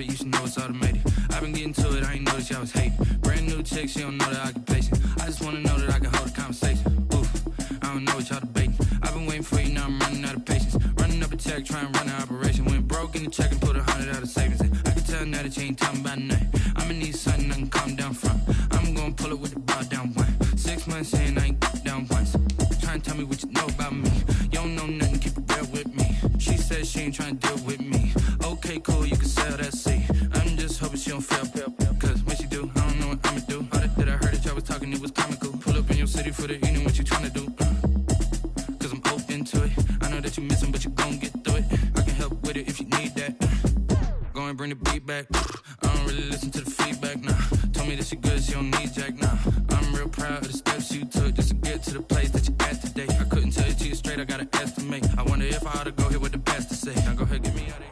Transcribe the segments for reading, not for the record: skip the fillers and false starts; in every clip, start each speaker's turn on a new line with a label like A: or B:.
A: You should know it's automated. I've been getting to it, I ain't noticed y'all was hating. Brand new chick, she don't know the occupation. I just wanna know that I can hold a conversation. Oof, I don't know what y'all debating. I've been waiting for you, now I'm running out of patience. Running up a check, trying to run an operation. Went broke in the check and put 100 out of savings. I can tell now that you ain't talking about nothing. I'ma need something I can calm down from. I'm gonna pull it with the bow down one. 6 months in, I ain't down once. Trying to tell me what you know about me. You don't know nothing, keep it real with me. She said she ain't trying to deal with me. Okay, cool, you can sell that seat. I'm just hoping she don't fail, cause when she do, I don't know what I'ma do. All that I heard that y'all was talking, it was comical. Pull up in your city for the evening, what you tryna do? Cause I'm open to it. I know that you missing, but you gon' get through it. I can help with it if you need that. Go and bring the beat back. I don't really listen to the feedback, nah. Told me that she good, she don't need jack, nah. I'm real proud of the steps you took just to get to the place that you at today. I couldn't tell you to you straight, I gotta estimate. I wonder if I ought to go here with the best to say. Now go ahead, get me out of here.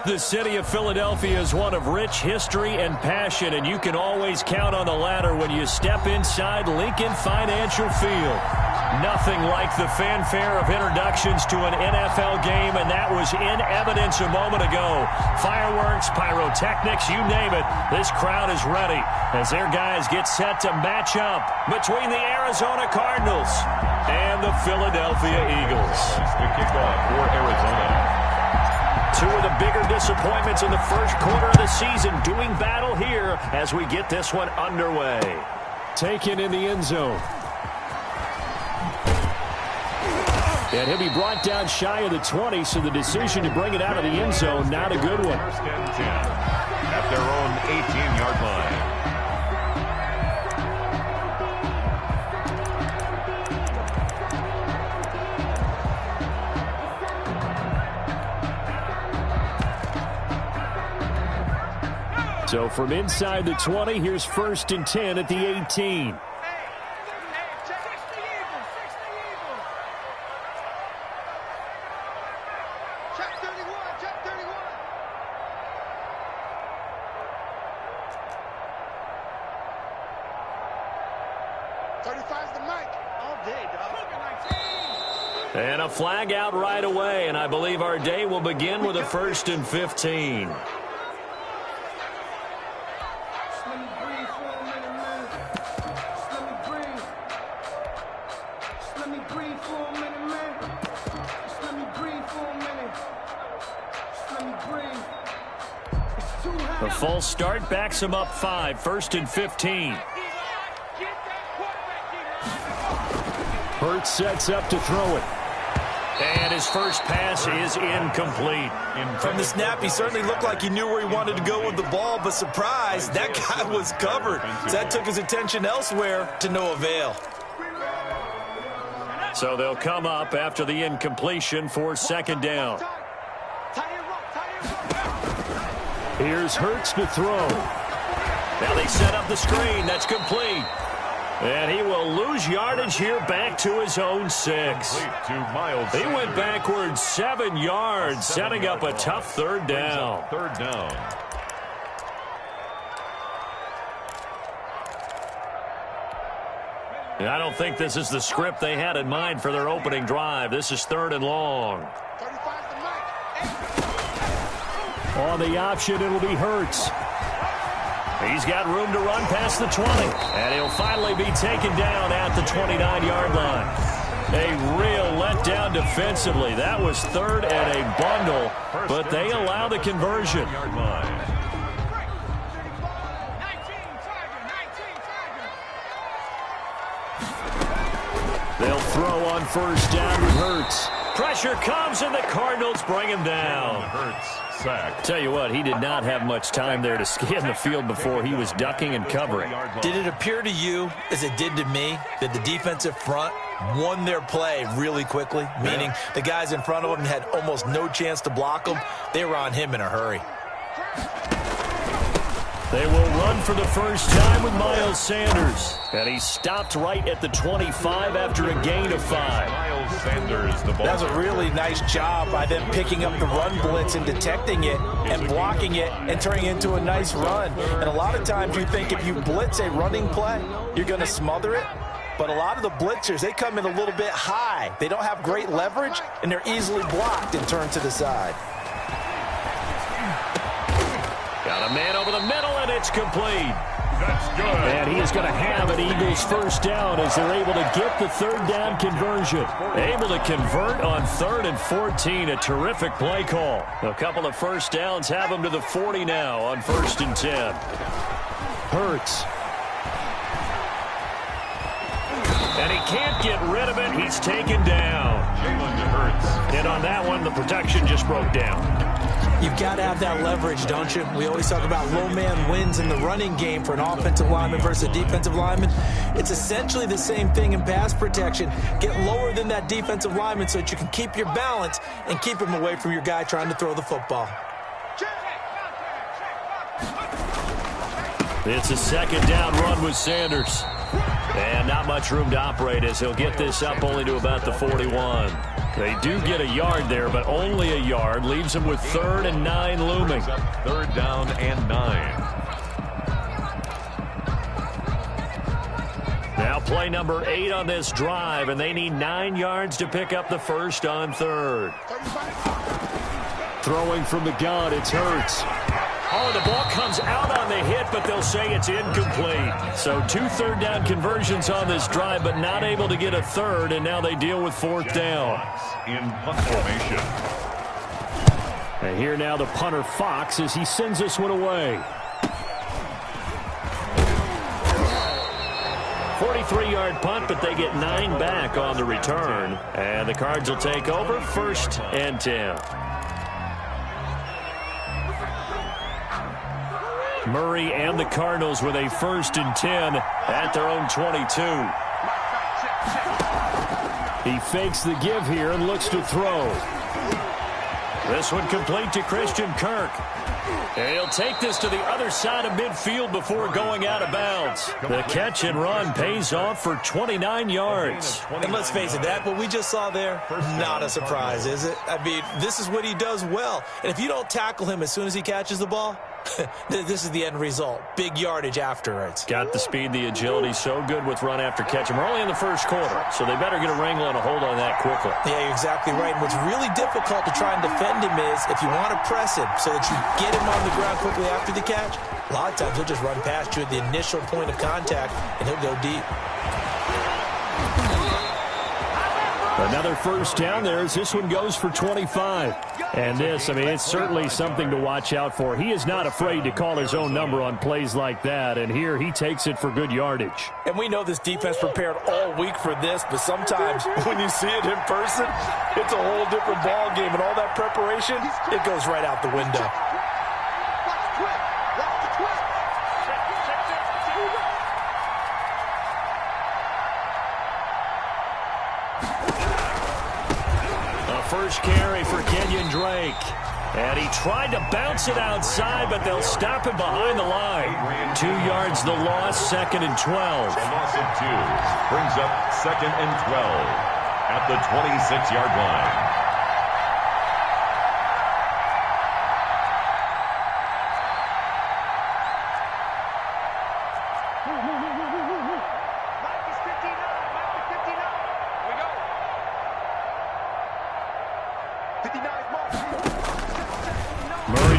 B: The city of Philadelphia is one of rich history and passion, and you can always count on the ladder when you step inside Lincoln Financial Field. Nothing like the fanfare of introductions to an NFL game, and that was in evidence a moment ago. Fireworks, pyrotechnics, you name it. This crowd is ready as their guys get set to match up between the Arizona Cardinals and the Philadelphia Eagles.
C: The kickoff for Arizona.
B: Two of the bigger disappointments in the first quarter of the season doing battle here as we get this one underway. Taken in the end zone. And he'll be brought down shy of the 20, so the decision to bring it out of the end zone, not a good one.
C: First and 10 at their own 18-yard line.
B: So from inside the 20, here's first and 10 at the 18. And a flag out right away, and I believe our day will begin with a first and 15. The false start backs him up 5, first and 15. Hurts sets up to throw it. And his first pass is incomplete.
D: From the snap, he certainly looked like he knew where he wanted to go with the ball, but surprise, that guy was covered. So that took his attention elsewhere to no avail.
B: So they'll come up after the incompletion for second down. Here's Hurts to throw. Now they set up the screen. That's complete. And he will lose yardage here back to his own 6. He went backwards 7 yards, setting up a tough third down.
C: Third down.
B: And I don't think this is the script they had in mind for their opening drive. This is 3rd and long. On the option, it'll be Hurts. He's got room to run past the 20. And he'll finally be taken down at the 29-yard line. A real letdown defensively. That was 3rd and a bundle, but they allow the conversion. They'll throw on 1st down with Hurts. Pressure comes, and the Cardinals bring him down.
C: Hurts, sack.
B: Tell you what, he did not have much time there to scan the field before he was ducking and covering.
D: Did it appear to you, as it did to me, that the defensive front won their play really quickly? Meaning the guys in front of him had almost no chance to block him. They were on him in a hurry.
B: They will run for the first time with Miles Sanders. And he stopped right at the 25 after a gain of 5.
C: Miles Sanders, the ball.
D: That was a really nice job by them picking up the run blitz and detecting it and blocking it and turning it into a nice run. And a lot of times you think if you blitz a running play, you're going to smother it. But a lot of the blitzers, they come in a little bit high. They don't have great leverage, and they're easily blocked and turned to the side.
B: Got a man over the middle, and it's complete.
C: That's good.
B: And he is going to have an Eagles first down as they're able to get the 3rd down conversion. Able to convert on 3rd and 14. A terrific play call. A couple of first downs have him to the 40 now on 1st and 10. Hurts. And he can't get rid of it. He's taken down.
C: Jalen Hurts.
B: And on that one, the protection just broke down.
D: You've got to have that leverage, don't you? We always talk about low man wins in the running game for an offensive lineman versus a defensive lineman. It's essentially the same thing in pass protection. Get lower than that defensive lineman so that you can keep your balance and keep him away from your guy trying to throw the football.
B: It's a 2nd down run with Sanders. And not much room to operate as he'll get this up only to about the 41. They do get a yard there, but only a yard. Leaves them with 3rd and 9 looming.
C: 3rd down and 9.
B: Now play number 8 on this drive, and they need 9 yards to pick up the first on 3rd. Throwing from the gun, it's Hurts. Oh, the ball comes out on the hit, but they'll say it's incomplete. So 2 3rd down conversions on this drive, but not able to get a 3rd, and now they deal with 4th down.
C: In punt formation.
B: And here now the punter Fox as he sends this one away. 43-yard punt, but they get 9 back on the return. And the Cards will take over 1st and 10. Murray and the Cardinals with a 1st and 10 at their own 22. He fakes the give here and looks to throw. This one complete to Christian Kirk. And he'll take this to the other side of midfield before going out of bounds. The catch and run pays off for 29 yards.
D: And let's face it, that what we just saw there, not a surprise, is it? I mean, this is what he does well. And if you don't tackle him as soon as he catches the ball, this is the end result. Big yardage afterwards.
B: Got the speed, the agility, so good with run after catch. And we're only in the 1st quarter, so they better get a wrangle and a hold on that quickly.
D: Yeah, you're exactly right. And what's really difficult to try and defend him is if you want to press him so that you get him on the ground quickly after the catch, a lot of times he'll just run past you at the initial point of contact, and he'll go deep.
B: Another first down there as this one goes for 25. And this, I mean, it's certainly something to watch out for. He is not afraid to call his own number on plays like that, and here he takes it for good yardage.
D: And we know this defense prepared all week for this, but sometimes when you see it in person, it's a whole different ball game, and all that preparation, it goes right out the window.
B: First carry for Kenyon Drake. And he tried to bounce it outside, but they'll stop him behind the line. 2 yards the loss, 2nd and 12.
C: A loss of 2 brings up 2nd and 12 at the 26-yard line.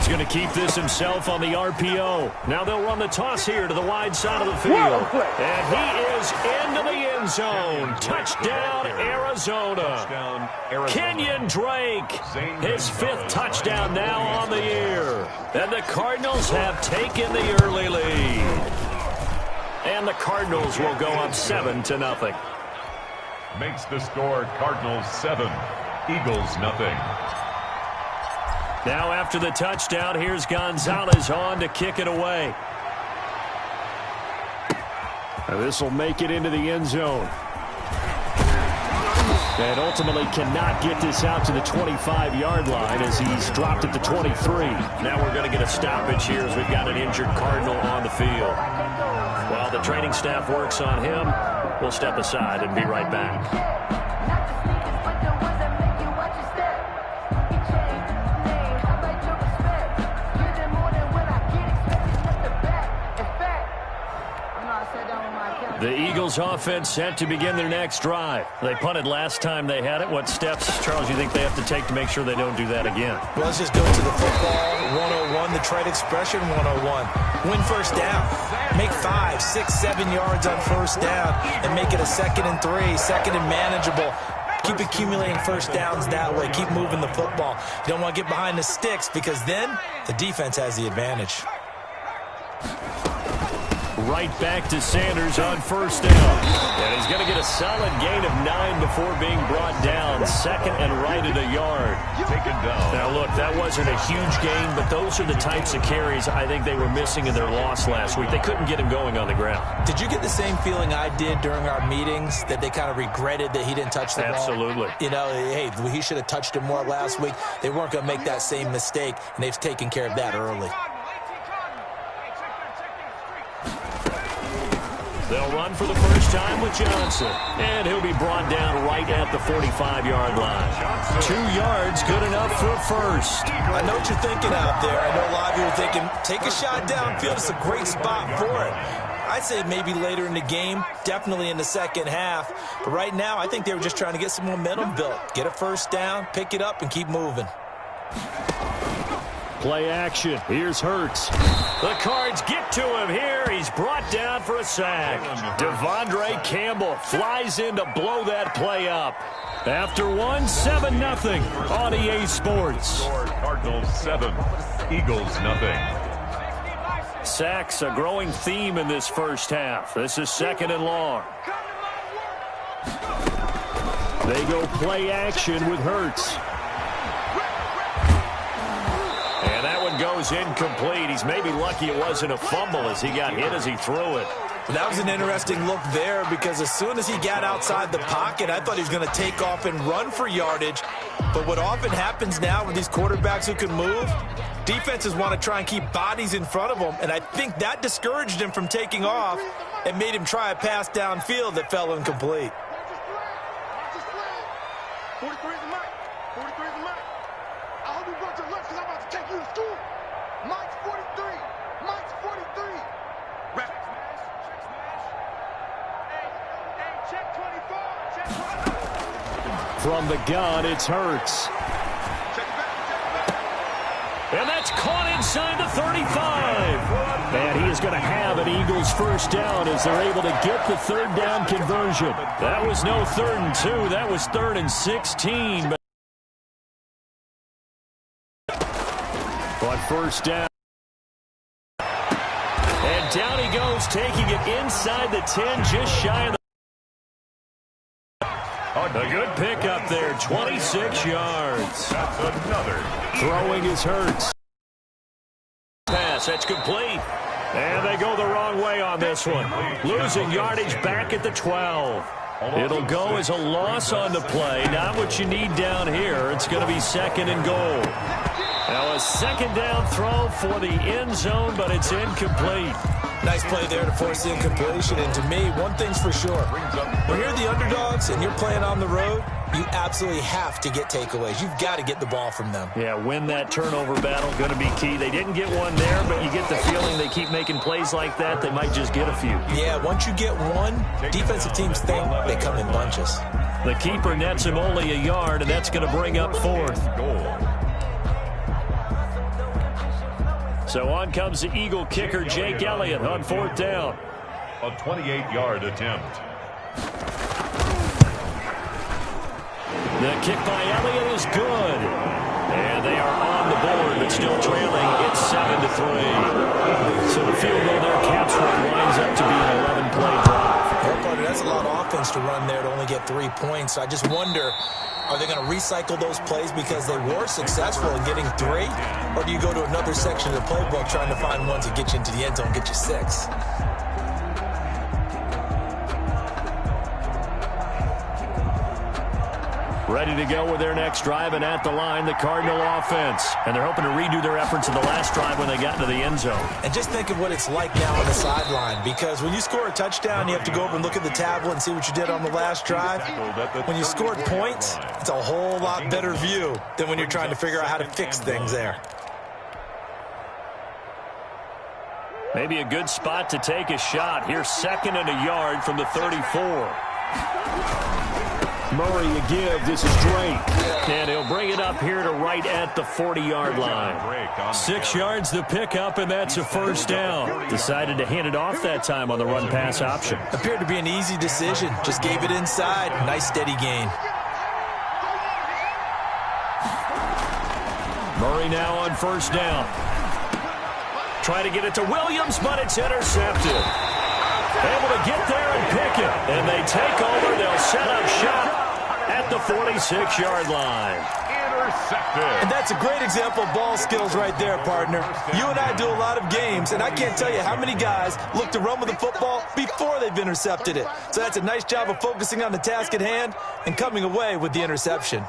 B: He's going to keep this himself on the RPO. Now they'll run the toss here to the wide side of the field. And he is into the end zone. Touchdown, Arizona. Kenyon Drake, his 5th touchdown now on the year. And the Cardinals have taken the early lead. And the Cardinals will go up 7-0.
C: Makes the score Cardinals 7, Eagles nothing.
B: Now after the touchdown, here's Gonzalez on to kick it away. This will make it into the end zone. And ultimately cannot get this out to the 25-yard line as he's dropped at the 23. Now we're going to get a stoppage here as we've got an injured Cardinal on the field. While the training staff works on him, we'll step aside and be right back. The Eagles offense set to begin their next drive. They punted last time they had it. What steps, Charles, you think they have to take to make sure they don't do that again?
D: Well, let's just go to the football 101, the trade expression 101. Win first down. Make 5, 6, 7 yards on first down and make it a 2nd and 3, 2nd and manageable. Keep accumulating first downs that way. Keep moving the football. You don't want to get behind the sticks because then the defense has the advantage.
B: Right back to Sanders on first down. And he's going to get a solid gain of 9 before being brought down. 2nd and right at a yard.
C: Taken down.
B: Now, look, that wasn't a huge gain, but those are the types of carries I think they were missing in their loss last week. They couldn't get him going on the ground.
D: Did you get the same feeling I did during our meetings, that they kind of regretted that he didn't touch the ball?
B: Absolutely.
D: You know, hey, he should have touched it more last week. They weren't going to make that same mistake, and they've taken care of that early.
B: They'll run for the first time with Johnson. And he'll be brought down right at the 45-yard line. 2 yards, good enough for a first.
D: I know what you're thinking out there. I know a lot of you are thinking, take a shot downfield. It's a great spot for it. I'd say maybe later in the game, definitely in the second half. But right now, I think they were just trying to get some momentum built. Get a first down, pick it up, and keep moving.
B: Play action. Here's Hurts. The Cards get to him here. He's brought down for a sack. Devondre Campbell flies in to blow that play up. After 7-0 on EA Sports.
C: Cardinals 7, Eagles nothing.
B: Sacks a growing theme in this first half. This is 2nd and long. They go play action with Hurts. And that one goes incomplete. He's maybe lucky it wasn't a fumble as he got hit as he threw it.
D: That was an interesting look there because as soon as he got outside the pocket, I thought he was going to take off and run for yardage. But what often happens now with these quarterbacks who can move, defenses want to try and keep bodies in front of them, and I think that discouraged him from taking off and made him try a pass downfield that fell incomplete.
E: 43 is the mic. 43 is the mic. I hope you brought your lunch because I'm about to take you to school. Mike's 43. Mike's 43. Rap. Hey, check 24. Check 24.
B: From the gun, it's Hurts. And that's caught inside the 35. And he is going to have an Eagles first down as they're able to get the third down conversion. That was no 3rd and 2. That was 3rd and 16. But first down. And down he goes, taking it inside the 10, just shy of the... A good pickup there, 26 yards.
C: That's another.
B: Throwing his Hurts. Pass, that's complete. And they go the wrong way on this one. Losing yardage back at the 12. It'll go as a loss on the play. Not what you need down here. It's going to be 2nd and goal. Now a 2nd down throw for the end zone, but it's incomplete.
D: Nice play there to force the incompletion. And to me, one thing's for sure. When you're the underdogs and you're playing on the road, you absolutely have to get takeaways. You've got to get the ball from them.
B: Yeah, win that turnover battle, going to be key. They didn't get one there, but you get the feeling they keep making plays like that, they might just get a few.
D: Yeah, once you get one, defensive teams think they come in bunches.
B: The keeper nets him only a yard, and that's going to bring up 4th. So on comes the Eagle kicker, Jake Elliott, on 4th down.
C: A 28-yard attempt.
B: The kick by Elliott is good. And they are on the board, but still trailing. It's 7-3. So the field goal there, Caps winds up to be an 11-play drive.
D: That's a lot of offense to run there to only get 3 points. So I just wonder, are they going to recycle those plays because they were successful in getting 3? Or do you go to another section of the playbook trying to find ones that get you into the end zone and get you 6?
B: Ready to go with their next drive, and at the line, the Cardinal offense. And they're hoping to redo their efforts in the last drive when they got into the end zone.
D: And just think of what it's like now on the sideline, because when you score a touchdown, you have to go over and look at the tablet and see what you did on the last drive. When you scored points, it's a whole lot better view than when you're trying to figure out how to fix things there.
B: Maybe a good spot to take a shot. Here's 2nd and a yard from the 34. Murray a give. This is Drake. And he'll bring it up here to right at the 40-yard line. 6 yards the pickup, and that's a 1st down. Decided to hand it off that time on the run-pass option.
D: Appeared to be an easy decision. Just gave it inside. Nice steady gain.
B: Murray now on 1st down. Trying to get it to Williams, but it's intercepted. Able to get there and pick it. And they take over. They'll set up shop at the 46-yard line.
C: Intercepted.
D: And that's a great example of ball skills right there, partner. You and I do a lot of games, and I can't tell you how many guys look to run with the football before they've intercepted it. So that's a nice job of focusing on the task at hand and coming away with the interception.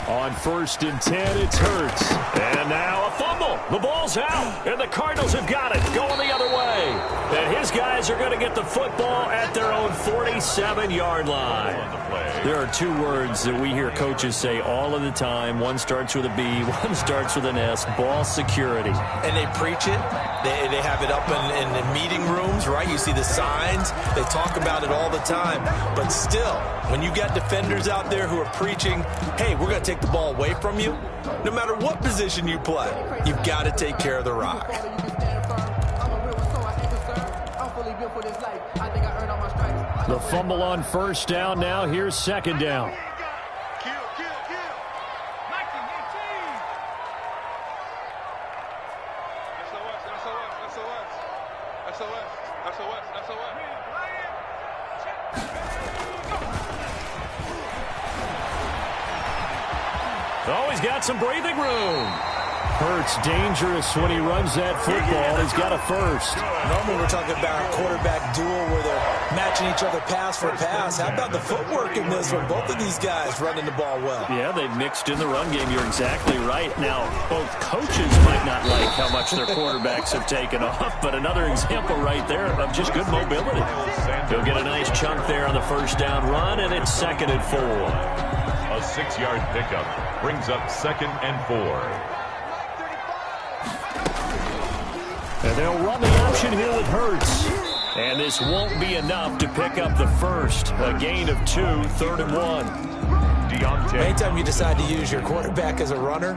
B: On 1st and 10, it's Hurts. And now a fumble. The ball's out, and the Cardinals have got it. Going the other way. And his guys are going to get the football at their own 47-yard line. There are 2 words that we hear coaches say all of the time. One starts with a B, one starts with an S, ball security.
D: And they preach it. They have it up in the meeting rooms, right? You see the signs. They talk about it all the time. But still, when you got defenders out there who are preaching, hey, we're going to take the ball away from you, no matter what position you play, you've got to take care of the rock.
B: The fumble on 1st down. Now here's 2nd down. Oh, he's got some breathing room. Hurts dangerous when he runs that football. He's got a 1st.
D: Normally we're talking about a quarterback duel where they're matching each other pass for pass. How about the footwork in this one? Both of these guys running the ball well.
B: Yeah, they've mixed in the run game. You're exactly right. Now, both coaches might not like how much their quarterbacks have taken off, but another example right there of just good mobility. He'll get a nice chunk there on the 1st down run, and it's 2nd and 4.
C: A 6-yard pickup brings up 2nd and 4.
B: And they'll run the option here with Hurts. And this won't be enough to pick up the 1st. A gain of 2, 3rd and 1.
D: Anytime you decide to use your quarterback as a runner,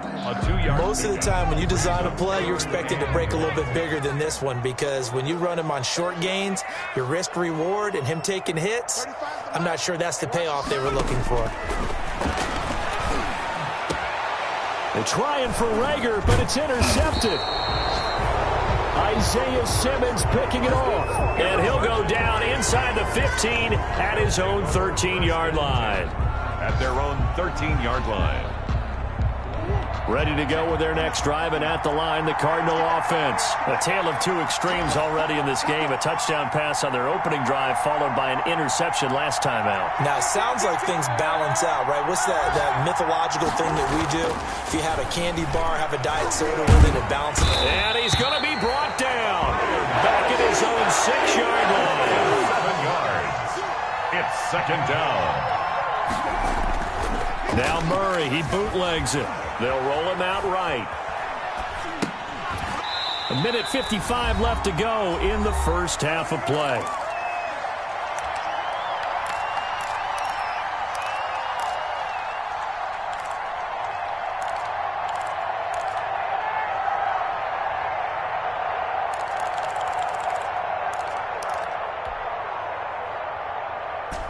D: most of the time when you design a play, you're expected to break a little bit bigger than this one, because when you run him on short gains, your risk-reward and him taking hits, I'm not sure that's the payoff they were looking for.
B: They're trying for Rager, but it's intercepted. Isaiah Simmons picking it off. And he'll go down inside the 15 at his own 13-yard line.
C: At their own 13-yard line.
B: Ready to go with their next drive, and at the line, the Cardinal offense. A tale of 2 extremes already in this game. A touchdown pass on their opening drive, followed by an interception last time out.
D: Now, it sounds like things balance out, right? What's that mythological thing that we do? If you have a candy bar, have a diet soda with it, it balances.
B: And he's going to be brought down. Back at his own 6-yard line.
C: 7 yards. It's 2nd down.
B: Now Murray, he bootlegs it. They'll roll him out right. 1:55 left to go in the first half of play.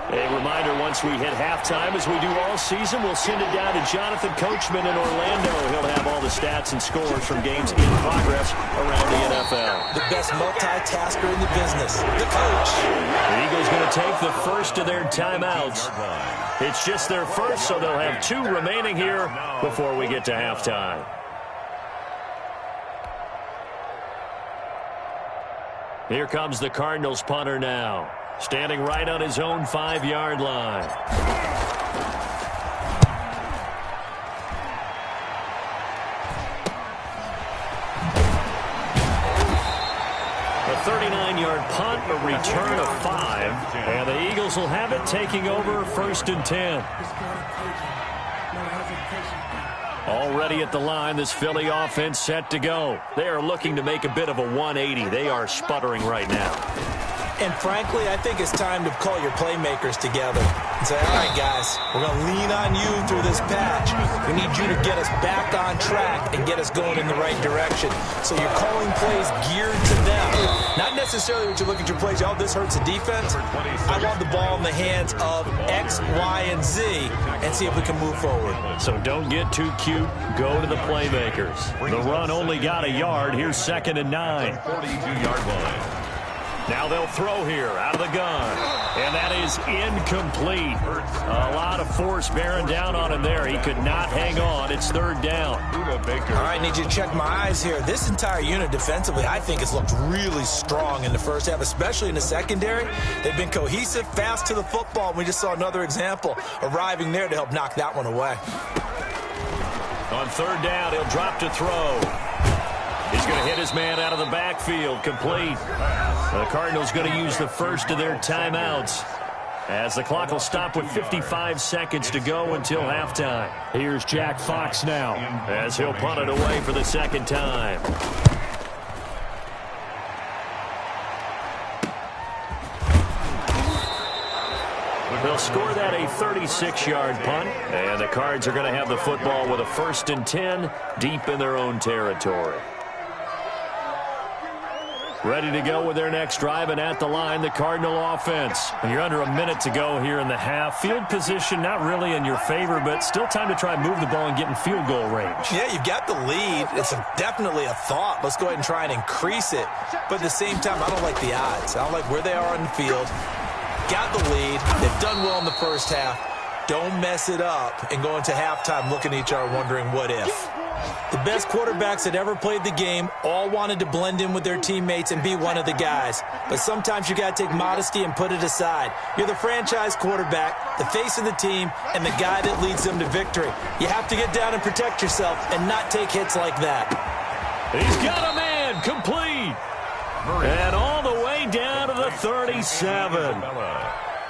B: A reminder, once we hit halftime, as we do all season, we'll send it down to Jonathan Coachman in Orlando. He'll have all the stats and scores from games in progress around the NFL.
D: The best multitasker in the business, the coach.
B: The Eagles going to take the first of their timeouts. It's just their first, so they'll have 2 remaining here before we get to halftime. Here comes the Cardinals punter now, standing right on his own 5-yard line. A 39-yard punt, a return of 5, and the Eagles will have it, taking over 1st and 10. Already at the line, this Philly offense set to go. They are looking to make a bit of a 180. They are sputtering right now.
D: And frankly, I think it's time to call your playmakers together and say, all right, guys, we're going to lean on you through this patch. We need you to get us back on track and get us going in the right direction. So you're calling plays geared to them. Not necessarily what you look at your plays, oh, this hurts the defense. I want the ball in the hands of X, Y, and Z and see if we can move forward.
B: So don't get too cute. Go to the playmakers. The run only got a yard. Here's 2nd and 9.
C: 42-yard line.
B: Now they'll throw here out of the gun. And that is incomplete. A lot of force bearing down on him there. He could not hang on. It's 3rd down.
D: All right, need you to check my eyes here. This entire unit defensively, I think, has looked really strong in the first half, especially in the secondary. They've been cohesive, fast to the football, and we just saw another example arriving there to help knock that one away.
B: On 3rd down, he'll drop to throw. He's going to hit his man out of the backfield, complete. The Cardinals going to use the first of their timeouts, as the clock will stop with 55 seconds to go until halftime. Here's Jack Fox now, as he'll punt it away for the 2nd time. They'll score that a 36-yard punt, and the Cards are going to have the football with a 1st and 10 deep in their own territory. Ready to go with their next drive, and at the line, the Cardinal offense. And you're under a minute to go here in the half. Field position not really in your favor, but still time to try and move the ball and get in field goal range.
D: Yeah, you've got the lead. It's definitely a thought. Let's go ahead and try and increase it. But at the same time, I don't like the odds. I don't like where they are on the field. Got the lead. They've done well in the first half. Don't mess it up and go into halftime looking at each other wondering what if. The best quarterbacks that ever played the game all wanted to blend in with their teammates and be one of the guys. But sometimes you got to take modesty and put it aside. You're the franchise quarterback, the face of the team, and the guy that leads them to victory. You have to get down and protect yourself and not take hits like that.
B: He's got a man, complete. And all the way down to the 37.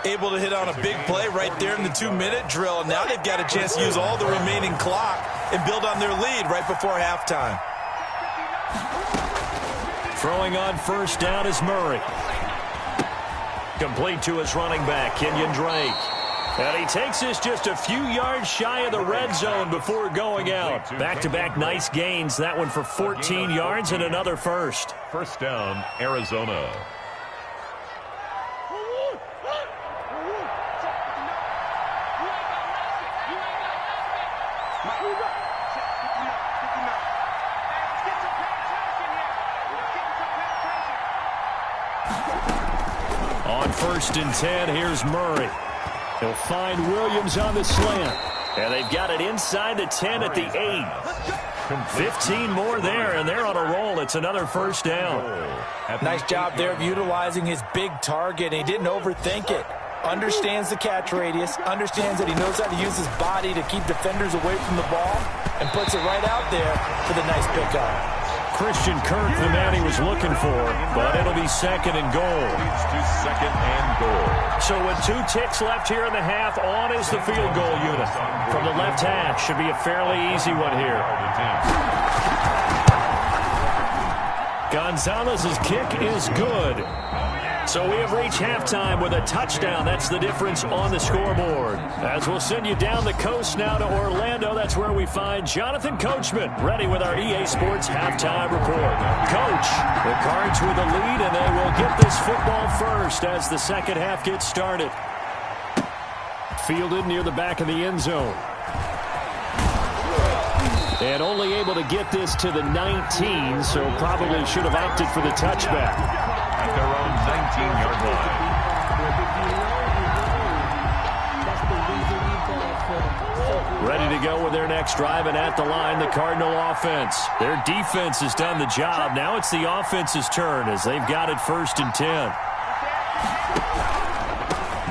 D: Able to hit on a big play right there in the 2-minute drill. And now they've got a chance to use all the remaining clock and build on their lead right before halftime.
B: Throwing on 1st down is Murray. Complete to his running back, Kenyon Drake. And he takes this just a few yards shy of the red zone before going out. Back-to-back nice gains. That one for 14 yards and another first.
C: 1st down, Arizona.
B: On 1st and 10, here's Murray. He'll find Williams on the slant. And they've got it inside the 10 at the 8. 15 more there, and they're on a roll. It's another 1st down.
D: Nice job there of utilizing his big target. He didn't overthink it. Understands the catch radius, understands that he knows how to use his body to keep defenders away from the ball, and puts it right out there for the nice pickup.
B: Christian Kirk, the man he was looking for, but it'll be 2nd and goal.
C: Leads to 2nd and goal.
B: So with 2 ticks left here in the half, on is the field goal unit. From the left hash, should be a fairly easy one here. Gonzalez's kick is good. So we have reached halftime with a touchdown. That's the difference on the scoreboard. As we'll send you down the coast now to Orlando, that's where we find Jonathan Coachman, ready with our EA Sports halftime report. Coach, the Cards with the lead, and they will get this football first as the second half gets started. fielded near the back of the end zone. And only able to get this to the 19, so probably should have opted for the touchback.
C: At their own 19-yard line.
B: Ready to go with their next drive, and at the line, the Cardinal offense. Their defense has done the job. Now it's the offense's turn as they've got it 1st and 10.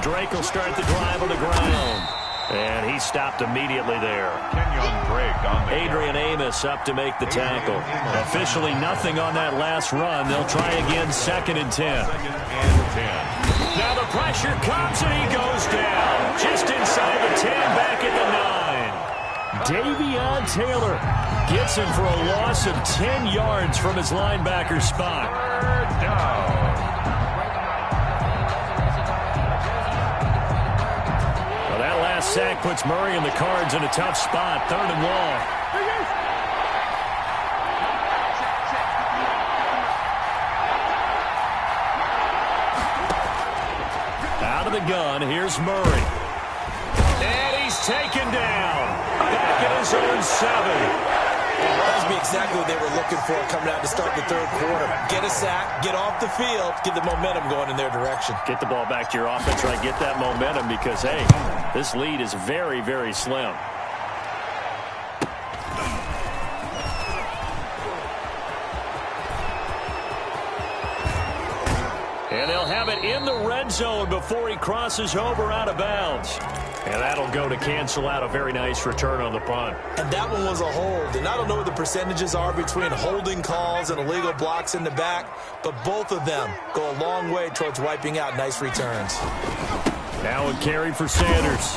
B: Drake will start the drive on the ground. And he stopped immediately there. Adrian Amos up to make the tackle. Officially nothing on that last run. They'll try again 2nd and 10. Now the pressure comes and he goes down. Just inside the 10, back at the 9. Davion Taylor gets him for a loss of 10 yards from his linebacker spot. Well, that last sack puts Murray and the Cards in a tough spot. 3rd and long. Out of the gun, here's Murray. And he's taken down. Back at his own 7.
D: That would be exactly what they were looking for coming out to start the 3rd quarter. Get a sack, get off the field, get the momentum going in their direction.
B: Get the ball back to your offense, right? Get that momentum because, hey, this lead is very, very slim. And they'll have it in the red zone before he crosses over out of bounds. And that'll go to cancel out a very nice return on the punt.
D: And that one was a hold. And I don't know what the percentages are between holding calls and illegal blocks in the back, but both of them go a long way towards wiping out nice returns.
B: Now a carry for Sanders.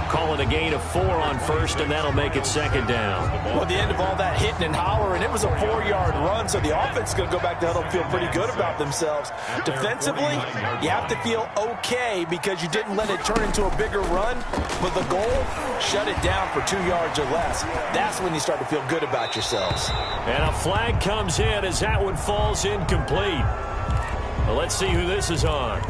B: Call it a gain of 4 on 1st, and that'll make it 2nd down.
D: Well, at the end of all that hitting and hollering, it was a 4-yard run, so the offense is going to go back to huddle and feel pretty good about themselves. Defensively, you have to feel okay because you didn't let it turn into a bigger run, but the goal, shut it down for 2 yards or less. That's when you start to feel good about yourselves.
B: And a flag comes in as that one falls incomplete. Well, let's see who this is on.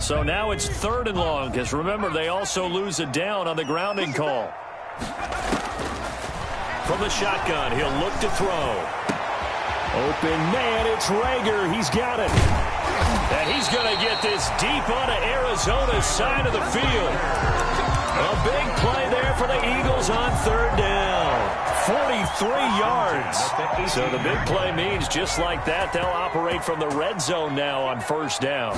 B: So now it's 3rd and long, because remember, they also lose a down on the grounding call. From the shotgun, he'll look to throw. Open man, it's Rager. He's got it. And he's going to get this deep onto Arizona's side of the field. A big play there for the Eagles on 3rd down. 43 yards. So the big play means just like that, they'll operate from the red zone now on 1st down.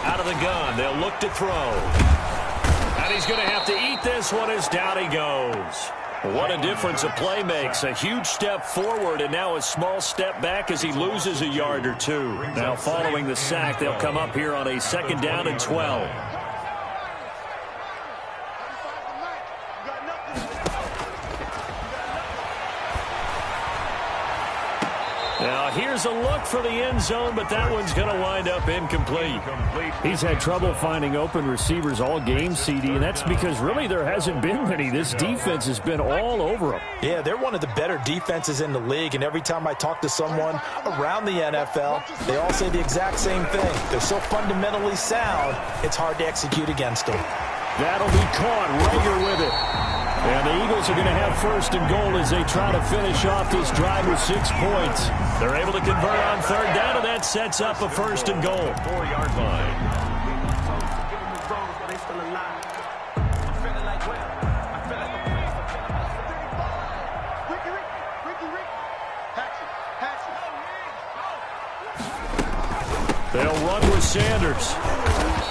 B: Out of the gun, they'll look to throw. And he's going to have to eat this one as down he goes. What a difference a play makes. A huge step forward and now a small step back as he loses a yard or 2. Now following the sack, they'll come up here on a 2nd down and 12. Now, here's a look for the end zone, but that one's going to wind up incomplete. He's had trouble finding open receivers all game, CD, and that's because really there hasn't been many. This defense has been all over them.
D: Yeah, they're one of the better defenses in the league, and every time I talk to someone around the NFL, they all say the exact same thing. They're so fundamentally sound, it's hard to execute against them.
B: That'll be caught. Rager with it. And the Eagles are going to have 1st and goal as they try to finish off this drive with 6 points. They're able to convert on 3rd down, and that sets up a 1st and goal.
C: 4-yard line.
B: They'll run with Sanders.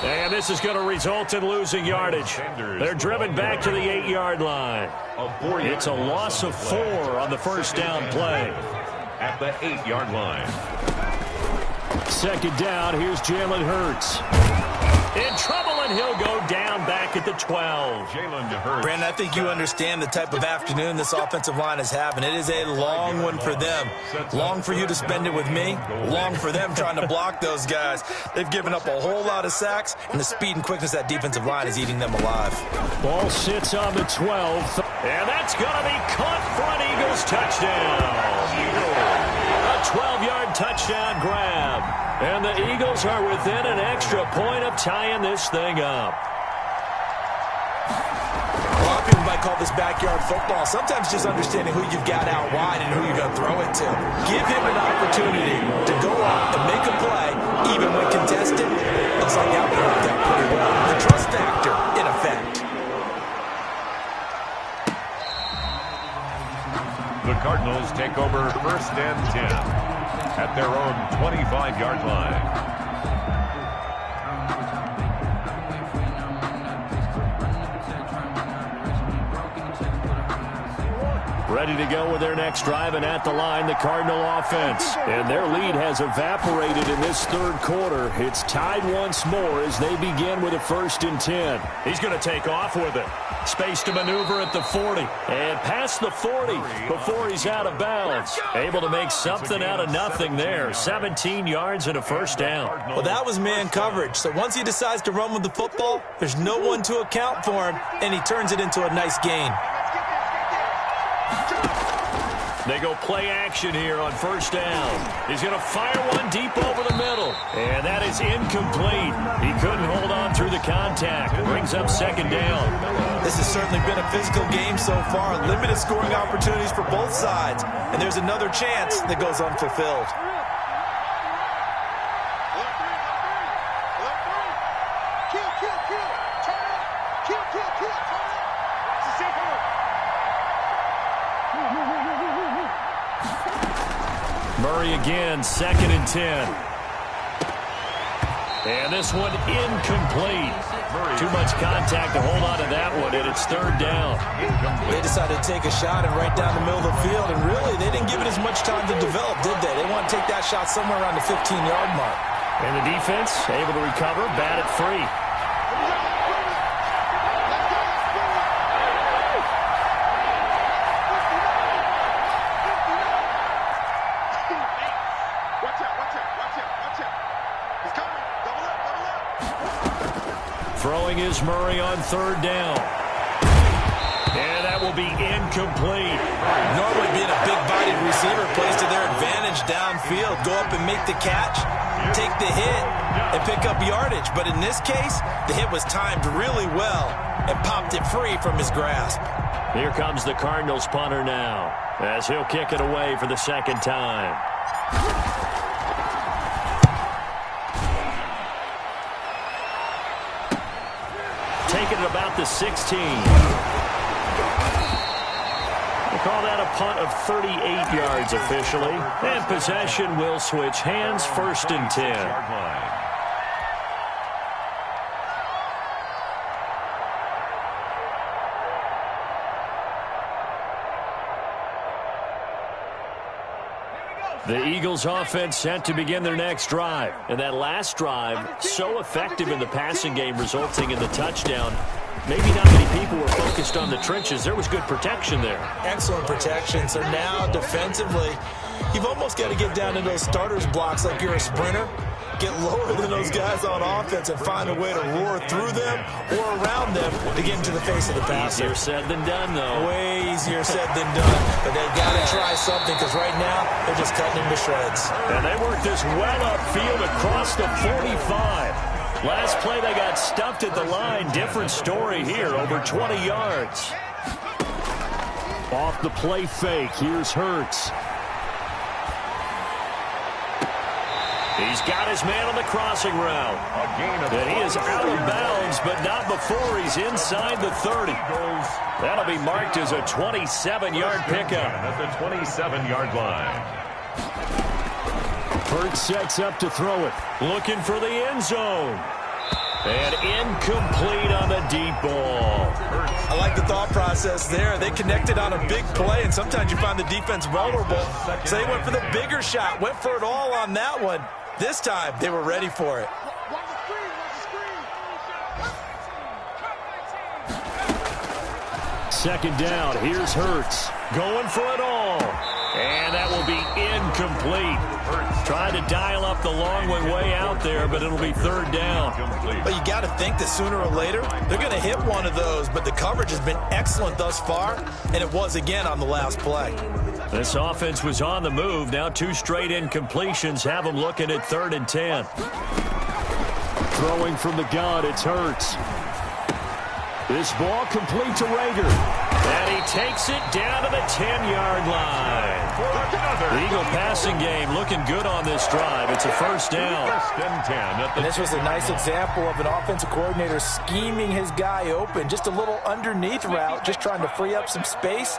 B: And this is going to result in losing yardage. They're driven back to the 8-yard line. It's a loss of 4 on the 1st down play.
C: At the 8-yard line.
B: 2nd down, here's Jalen Hurts. In trouble, and he'll go down back back at the 12.
D: Brandon, I think you understand the type of afternoon this offensive line is having. It is a long one for them. Long for you to spend it with me. Long for them trying to block those guys. They've given up a whole lot of sacks, and the speed and quickness of that defensive line is eating them alive.
B: Ball sits on the 12. And that's going to be caught for an Eagles touchdown. A 12-yard touchdown grab. And the Eagles are within an extra point of tying this thing up.
D: A lot of people might call this backyard football. Sometimes just understanding who you've got out wide and who you're going to throw it to. Give him an opportunity to go out and make a play, even when contested. Looks like that worked out pretty well. The trust factor, in effect.
C: The Cardinals take over 1st and 10 at their own 25-yard line.
B: Ready to go with their next drive, and at the line, the Cardinal offense. And their lead has evaporated in this third quarter. It's tied once more as they begin with a 1st and 10. He's going to take off with it. Space to maneuver at the 40. And past the 40 before he's out of bounds. Able to make something out of nothing there. 17 yards and a 1st down.
D: Well, that was man coverage. So once he decides to run with the football, there's no one to account for him, and he turns it into a nice gain.
B: They go play action here on 1st down. He's going to fire one deep over the middle. And that is incomplete. He couldn't hold on through the contact. Brings up 2nd down.
D: This has certainly been a physical game so far. Limited scoring opportunities for both sides. And there's another chance that goes unfulfilled.
B: Murray again, 2nd and 10. And this one incomplete. Too much contact to hold on to that one, and it's 3rd down.
D: They decided to take a shot and right down the middle of the field, and really, they didn't give it as much time to develop, did they? They want to take that shot somewhere around the 15-yard mark.
B: And the defense able to recover, bat it free. Throwing is Murray on 3rd down. And that will be incomplete.
D: Normally being a big-bodied receiver plays to their advantage downfield. Go up and make the catch, take the hit, and pick up yardage. But in this case, the hit was timed really well and popped it free from his grasp.
B: Here comes the Cardinals punter now, as he'll kick it away for the 2nd time. Taking it about the 16. We'll call that a punt of 38 yards officially. And possession will switch hands, 1st and 10. The Eagles offense set to begin their next drive. And that last drive, so effective in the passing game, resulting in the touchdown. Maybe not many people were focused on the trenches. There was good protection there.
D: Excellent protection. So now, defensively, you've almost got to get down to those starters blocks like you're a sprinter. Get lower than those guys on offense and find a way to roar through them or around them to get into the face of the passer.
B: Easier said than done, though.
D: Way easier said than done. But they've got to try something because right now they're just cutting him to shreds.
B: And they work this well upfield across the 45. Last play they got stuffed at the line. Different story here, over 20 yards. Off the play fake, here's Hurts. He's got his man on the crossing route. And he is out of bounds, but not before he's inside the 30. That'll be marked as a 27-yard pickup.
C: At the 27-yard line.
B: Hurts sets up to throw it. Looking for the end zone. And incomplete on the deep ball.
D: I like the thought process there. They connected on a big play, and sometimes you find the defense vulnerable. So they went for the bigger shot, went for it all on that one. This time, they were ready for it.
B: second down. Here's Hurts going for it all. And that will be incomplete. Trying to dial up the long one way out there, but it'll be third down.
D: But you got to think that sooner or later, they're going to hit one of those. But the coverage has been excellent thus far, and it was again on the last play.
B: This offense was on the move. Now 2 straight incompletions have them looking at 3rd and 10. Throwing from the gun, it's Hurts. This ball complete to Rager. And he takes it down to the 10-yard line. The Eagle passing game looking good on this drive. It's a first down.
D: And this was a nice example of an offensive coordinator scheming his guy open. Just a little underneath route, just trying to free up some space.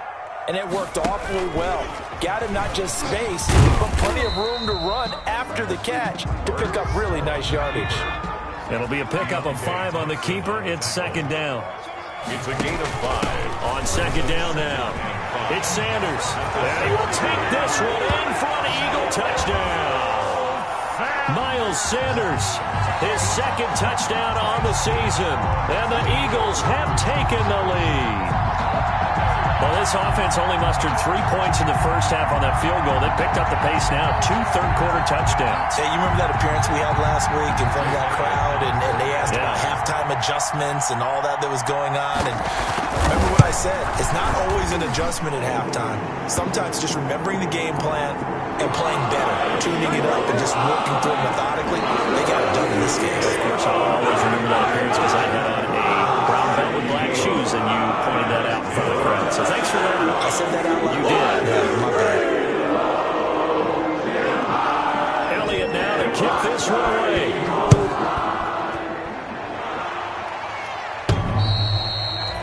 D: And it worked awfully well. Got him not just space, but plenty of room to run after the catch to pick up really nice yardage.
B: It'll be a pickup of 5 on the keeper. It's second down.
C: It's a gain of 5.
B: On second down now, it's Sanders. And he will take this one in for an Eagle touchdown. Miles Sanders, his second touchdown on the season. And the Eagles have taken the lead. Well, this offense only mustered 3 points in the first half on that field goal. They picked up the pace now, 2 third-quarter touchdowns.
D: Hey, you remember that appearance we had last week in front of that crowd, and they asked about halftime adjustments and all that was going on. And remember what I said, it's not always an adjustment at halftime. Sometimes just remembering the game plan and playing better, tuning it up and just working through it methodically. They got it done in this game.
B: Of course, I'll always remember that appearance because I had on a brown belt with black shoes, and you pointed that out in front of the crowd. So thanks for that.
D: I said that out loud.
B: You did.
D: Yeah, my bad.
B: Elliott now to kick this one away.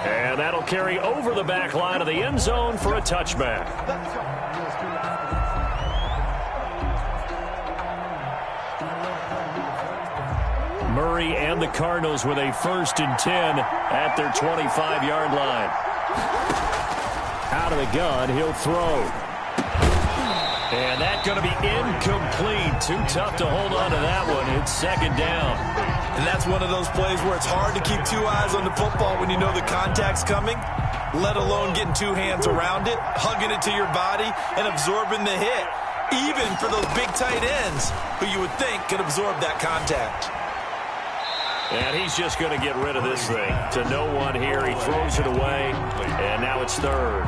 B: And that'll carry over the back line of the end zone for a touchback. Murray and the Cardinals with a 1st and 10 at their 25-yard line. Out of the gun, he'll throw. And that's going to be incomplete. Too tough to hold on to that one. It's second down.
D: And that's one of those plays where it's hard to keep 2 eyes on the football when you know the contact's coming, let alone getting 2 hands around it, hugging it to your body, and absorbing the hit, even for those big tight ends who you would think could absorb that contact.
B: And he's just going to get rid of this thing to no one here. He throws it away, and now it's 3rd.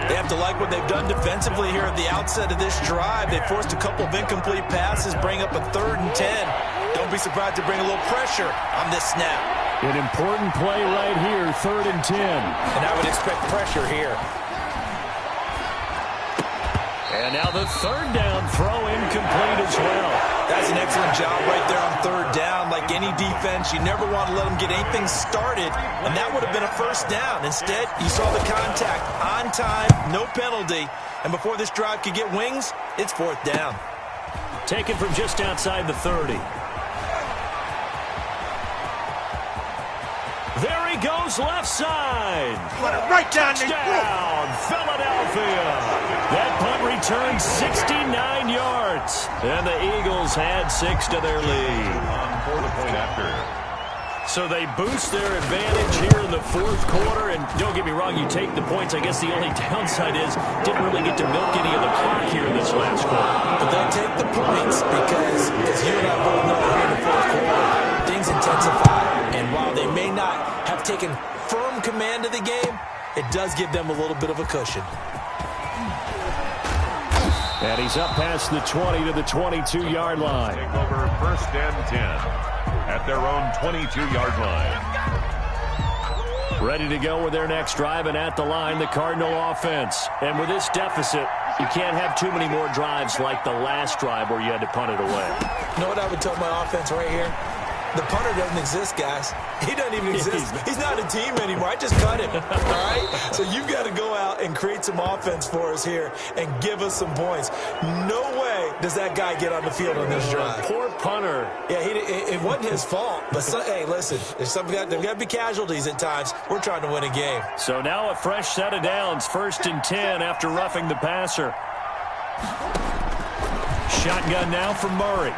D: They have to like what they've done defensively here at the outset of this drive. They forced a couple of incomplete passes, bring up a 3rd and 10. Don't be surprised to bring a little pressure on this snap.
B: An important play right here, 3rd and 10.
D: And I would expect pressure here.
B: And now the 3rd down throw incomplete as well.
D: That's an excellent job right there on 3rd down. Like any defense, you never want to let them get anything started, and that would have been a 1st down. Instead, you saw the contact on time, no penalty, and before this drive could get wings, it's 4th down.
B: Taken from just outside the 30. There he goes, left side.
E: Right down
B: Touchdown, Philadelphia. That punt returned 69 yards. And the Eagles had 6 to their lead.
C: For the point after.
B: So they boost their advantage here in the 4th quarter. And don't get me wrong, you take the points. I guess the only downside is didn't really get to milk any of the clock here in this last quarter.
D: But they take the points because, as you and I both know, here in the 4th quarter, things intensify. And while they may not have taken firm command of the game, it does give them a little bit of a cushion.
B: And he's up past the 20 to the 22-yard line.
C: Take over 1st and 10 at their own 22-yard line.
B: Ready to go with their next drive, and at the line, the Cardinal offense. And with this deficit, you can't have too many more drives like the last drive where you had to punt it away.
D: You know what I would tell my offense right here? The punter doesn't exist, guys. He doesn't even exist. He's not a team anymore. I just cut him, all right? So you've got to go out and create some offense for us here and give us some points. No way does that guy get on the field on this drive.
B: Poor punter.
D: Yeah, it wasn't his fault. But, hey, listen, there's got to be casualties at times. We're trying to win a game.
B: So now a fresh set of downs, 1st and 10 after roughing the passer. Shotgun now from Murray.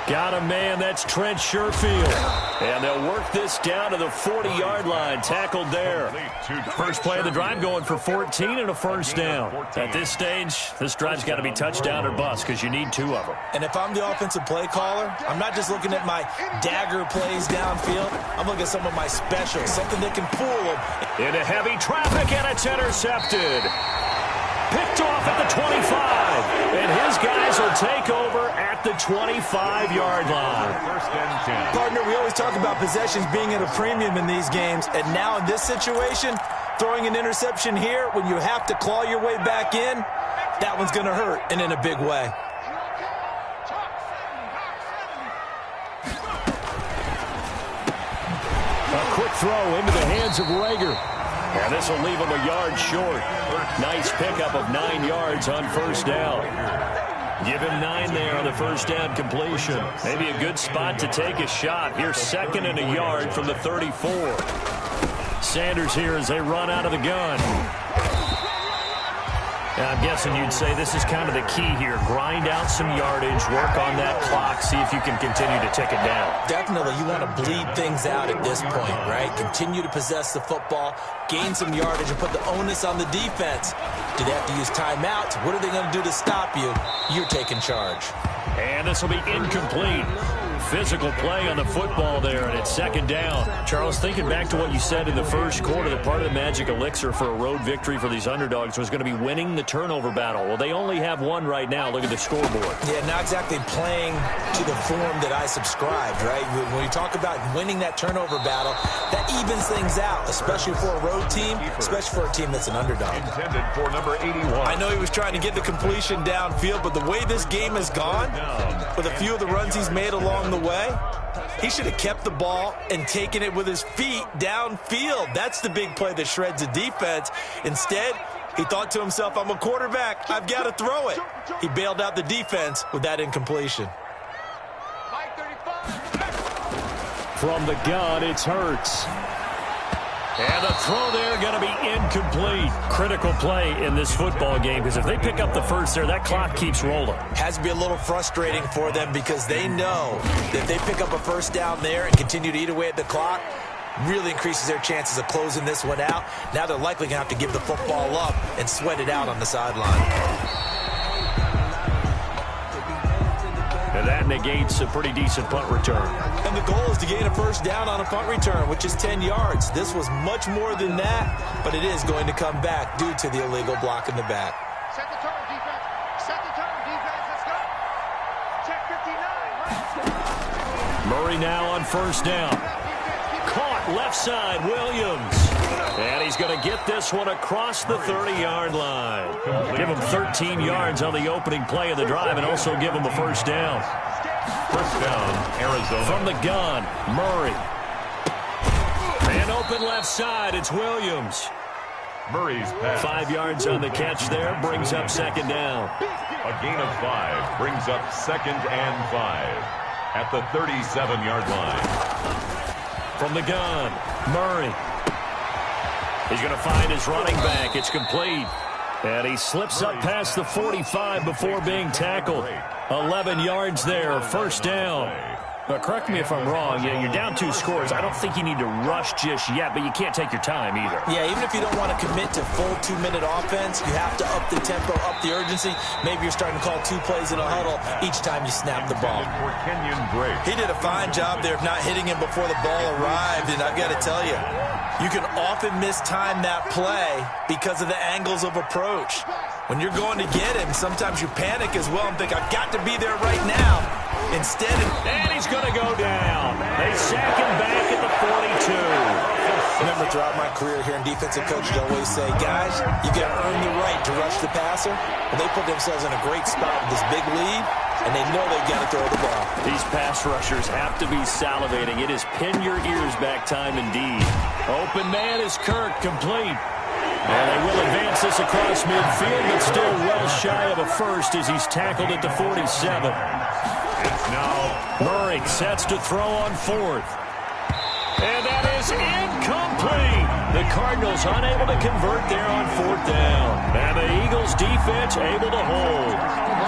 B: Got a man, that's Trent Sherfield. And they'll work this down to the 40-yard line, tackled there. First play of the drive going for 14 and a first down. At this stage, this drive's got to be touchdown or bust because you need 2 of them.
D: And if I'm the offensive play caller, I'm not just looking at my dagger plays downfield. I'm looking at some of my specials, something that can fool them.
B: Into heavy traffic, and it's intercepted. Picked off at the 25, and his guys will take over at the 25-yard line.
C: First and 10.
D: Partner, we always talk about possessions being at a premium in these games, and now in this situation, throwing an interception here when you have to claw your way back in, that one's going to hurt, and in a big way.
B: A quick throw into the hands of Rager. And this will leave him a yard short. Nice pickup of 9 yards on first down. Give him 9 there on the first down completion. Maybe a good spot to take a shot. Here's 2nd and a yard from the 34. Sanders here as they run out of the gun. Now, I'm guessing you'd say this is kind of the key here. Grind out some yardage, work on that clock, see if you can continue to tick it down.
D: Definitely, you want to bleed things out at this point, right? Continue to possess the football, gain some yardage, and put the onus on the defense. Do they have to use timeouts? What are they going to do to stop you? You're taking charge.
B: And this will be incomplete. Physical play on the football there, and it's 2nd down. Charles, thinking back to what you said in the first quarter, that part of the magic elixir for a road victory for these underdogs was going to be winning the turnover battle. Well, they only have 1 right now. Look at the scoreboard.
D: Yeah, not exactly playing to the form that I subscribed, right? When you talk about winning that turnover battle, that evens things out, especially for a road team, especially for a team that's an underdog.
C: Intended for number 81.
D: I know he was trying to get the completion downfield, but the way this game has gone, with a few of the runs he's made along the way, he should have kept the ball and taken it with his feet downfield. That's the big play that shreds the defense. Instead, he thought to himself, I'm a quarterback, I've got to throw it. He bailed out the defense with that incompletion.
B: From the gun, it's Hurts. And the throw there going to be incomplete. Critical play in this football game, because if they pick up the first there, that clock keeps rolling.
D: Has to be a little frustrating for them because they know that if they pick up a first down there and continue to eat away at the clock, really increases their chances of closing this one out. Now they're likely going to have to give the football up and sweat it out on the sideline.
B: And that negates a pretty decent punt return.
D: And the goal is to gain a first down on a punt return, which is 10 yards. This was much more than that, but it is going to come back due to the illegal block in the back.
E: Set the turn, defense. Set the turn, defense. Let's go. Check 59.
B: Murray now on first down. Caught left side, Williams. And he's going to get this one across the 30-yard line. Give him 13 yards on the opening play of the drive and also give him a first down.
C: First down, Arizona.
B: From the gun, Murray. And open left side, it's Williams.
C: Murray's pass.
B: 5 yards on the catch there, brings up 2nd down.
C: A gain of 5 brings up 2nd and 5 at the 37-yard line.
B: From the gun, Murray. He's going to find his running back. It's complete. And he slips up past the 45 before being tackled. 11 yards there, first down. But correct me if I'm wrong. Yeah, you're down 2 scores. I don't think you need to rush just yet, but you can't take your time either.
D: Yeah, even if you don't want to commit to full 2-minute offense, you have to up the tempo, up the urgency. Maybe you're starting to call 2 plays in a huddle each time you snap the ball.
C: For Kenyon Drake.
D: He did a fine job there of not hitting him before the ball arrived, and I've got to tell you, you can often mistime that play because of the angles of approach. When you're going to get him, sometimes you panic as well and think, I've got to be there right now. Instead,
B: and he's going to go down. They sack him back at the 42.
D: Remember, throughout my career here in defensive coaches always say, guys, you got to earn the right to rush the passer. And they put themselves in a great spot with this big lead, and they know they've got to throw the ball.
B: These pass rushers have to be salivating. It is pin your ears back time indeed. Open man is Kirk, complete. And they will advance this across midfield, but still well shy of a first as he's tackled at the 47.
C: It's now
B: Murray sets to throw on 4th. And that is incomplete. The Cardinals unable to convert there on 4th down. And the Eagles defense able to hold.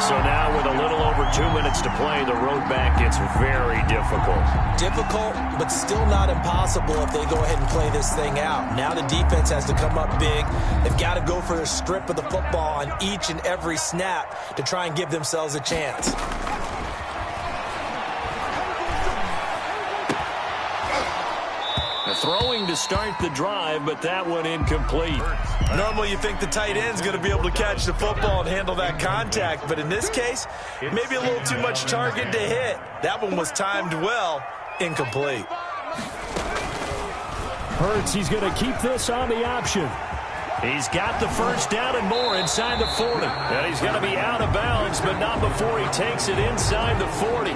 B: So now with a little over 2 minutes to play. The road back gets very difficult.
D: Difficult, but still not impossible if they go ahead and play this thing out. Now the defense has to come up big. They've got to go for a strip of the football on each and every snap to try and give themselves a chance.
B: Throwing to start the drive, but that one incomplete.
D: Normally you think the tight end's going to be able to catch the football and handle that contact, but in this case, maybe a little too much target to hit. That one was timed well, incomplete.
B: Hurts, he's going to keep this on the option. He's got the first down and more inside the 40. And he's going to be out of bounds, but not before he takes it inside the 40.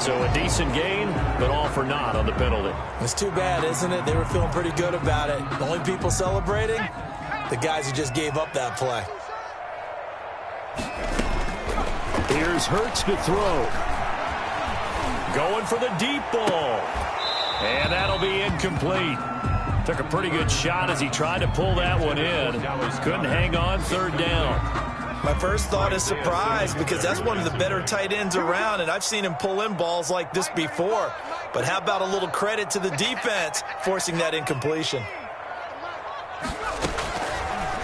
B: So a decent gain, but all for naught on the penalty.
D: It's too bad, isn't it? They were feeling pretty good about it. The only people celebrating, the guys who just gave up that play.
B: Here's Hurts to throw. Going for the deep ball. And that'll be incomplete. Took a pretty good shot as he tried to pull that one in. Couldn't hang on, third down.
D: My first thought is surprise because that's one of the better tight ends around, and I've seen him pull in balls like this before. But how about a little credit to the defense forcing that incompletion?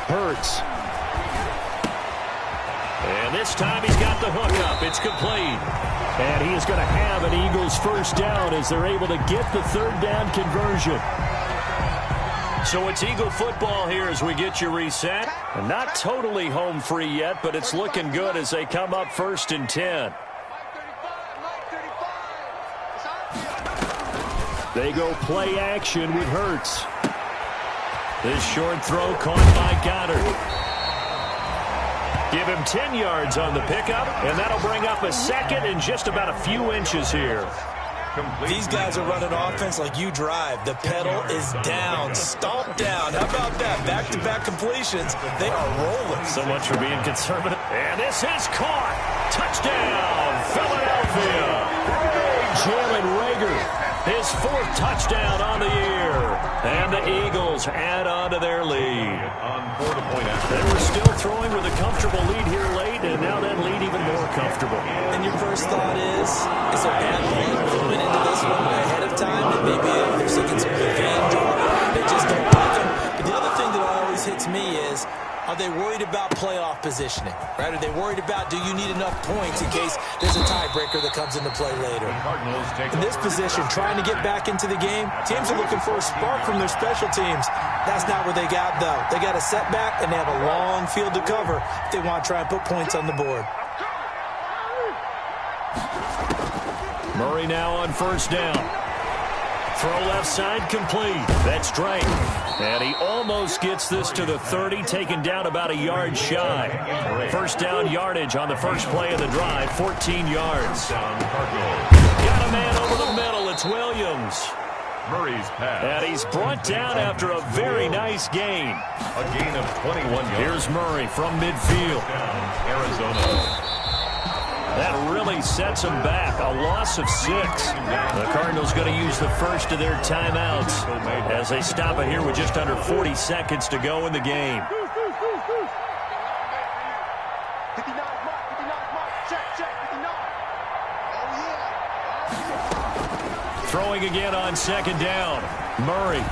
B: Hurts. And this time he's got the hook up. It's complete. And he is going to have an Eagles first down as they're able to get the third down conversion. So it's Eagle football here as we get you reset. And not totally home free yet, but it's looking good as they come up 1st and 10. They go play action with Hurts. This short throw caught by Goddard. Give him 10 yards on the pickup, and that'll bring up a second and just about a few inches here.
D: These guys are running offense like you drive. The pedal is down, stomped down. How about that? Back-to-back completions. They are rolling.
B: So much for being conservative. And this is caught. Touchdown, Philadelphia. Jalen Reagor, his 4th touchdown on the year. And the Eagles add on to their lead. They were still throwing with a comfortable lead here late, and now that lead even more comfortable.
D: And your first thought is there bad luck going into this one ahead of time? And maybe they're seeking some revenge or they just don't like them. But the other thing that always hits me is, are they worried about playoff positioning? Right? Are they worried about, do you need enough points in case there's a tiebreaker that comes into play later? In this position, trying to get back into the game, teams are looking for a spark from their special teams. That's not what they got, though. They got a setback, and they have a long field to cover if they want to try and put points on the board.
B: Murray now on first down. Throw left side complete. That's Drake. And he almost gets this to the 30, taken down about a yard shy. First down yardage on the first play of the drive, 14 yards. Got a man over the middle. It's Williams.
C: Murray's pass.
B: And he's brought down after a very nice gain.
C: A gain of 21 yards.
B: Here's Murray from midfield.
C: Arizona.
B: That really sets them back. A loss of 6. The Cardinals going to use the first of their timeouts as they stop it here with just under 40 seconds to go in the game. Throwing again on second down. Murray.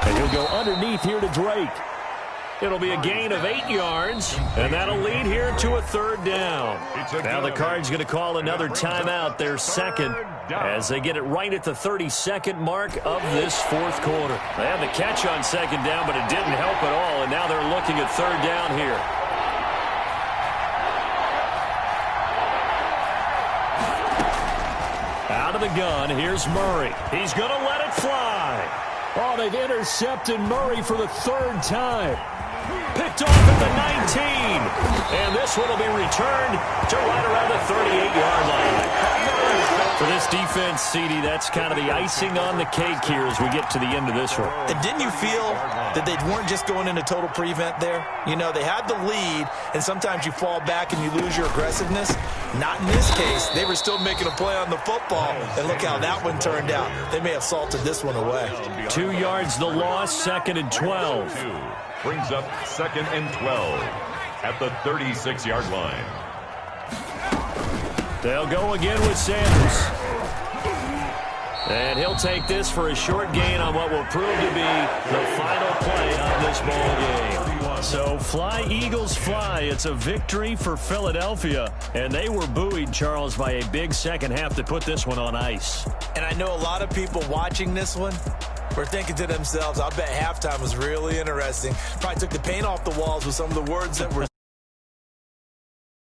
B: And he'll go underneath here to Drake. It'll be a gain of 8 yards, and that'll lead here to a third down. Now the Cards going to call another timeout, their second, as they get it right at the 32nd mark of this 4th quarter. They had the catch on second down, but it didn't help at all, and now they're looking at third down here. Out of the gun, here's Murray. He's going to let it fly. Oh, they've intercepted Murray for the 3rd time. Picked off at the 19. And this one will be returned to right around the 38-yard line. For this defense, CD, that's kind of the icing on the cake here as we get to the end of this one.
D: And didn't you feel that they weren't just going into total prevent there? You know, they had the lead, and sometimes you fall back and you lose your aggressiveness. Not in this case. They were still making a play on the football, and look how that one turned out. They may have salted this one away.
B: 2 yards the loss, 2nd and 12.
C: Brings up 2nd and 12 at the 36-yard line.
B: They'll go again with Sanders. And he'll take this for a short gain on what will prove to be the final play of this ball game. So fly, Eagles, fly. It's a victory for Philadelphia. And they were buoyed, Charles, by a big second half to put this one on ice.
D: And I know a lot of people watching this one were thinking to themselves, I bet halftime was really interesting. Probably took the paint off the walls with some of the words that were